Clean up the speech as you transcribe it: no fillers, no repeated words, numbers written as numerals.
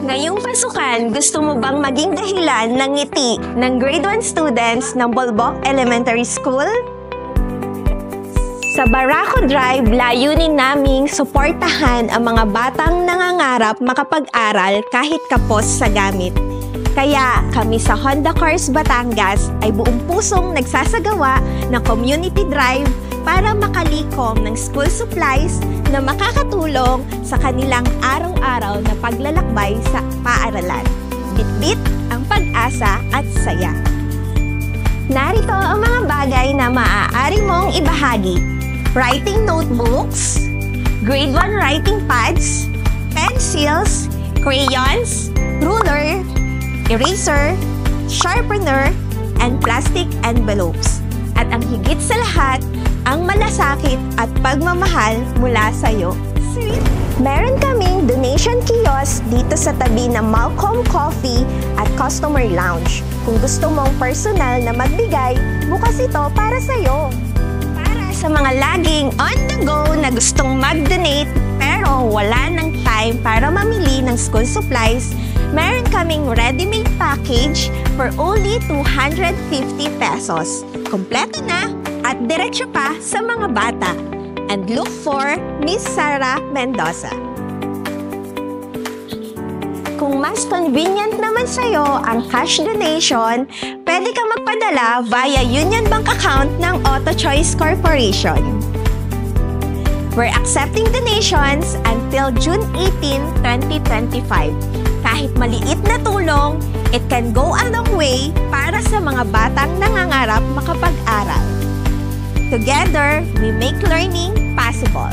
Ngayong pasukan, gusto mo bang maging dahilan ng ngiti ng grade 1 students ng Bolbok Elementary School? Sa Barako Drive, layunin naming suportahan ang mga batang nangangarap makapag-aral kahit kapos sa gamit. Kaya kami sa Honda Cars Batangas ay buong pusong nagsasagawa ng community drive para makalikom ng school supplies na makakatulong sa kanilang araw-araw na paglalakbay sa paaralan. Bit-bit ang pag-asa at saya. Narito ang mga bagay na maaari mong ibahagi. Writing notebooks, grade 1 writing pads, pencils, crayons, ruler, eraser, sharpener, and plastic envelopes. At ang higit sa lahat, ang malasakit at pagmamahal mula sa iyo. Meron kaming donation kiosk dito sa tabi ng Malcolm Coffee at Customer Lounge. Kung gusto mong personal na magbigay, bukas ito para sa iyo. Para sa mga laging on the go na gustong mag-donate pero wala ng time para mamili ng school supplies, meron kaming ready-made package for only 250 pesos. Kompleto na at diretso pa sa mga bata. And look for Miss Sara Mendoza. Kung mas convenient naman sa'yo ang cash donation, pwede kang magpadala via Union Bank account ng Auto Choice Corporation. We're accepting donations until June 18, 2025. Kahit maliit na tulong, it can go a long way para sa mga batang nangangarap makapag-aral. Together, we make learning possible.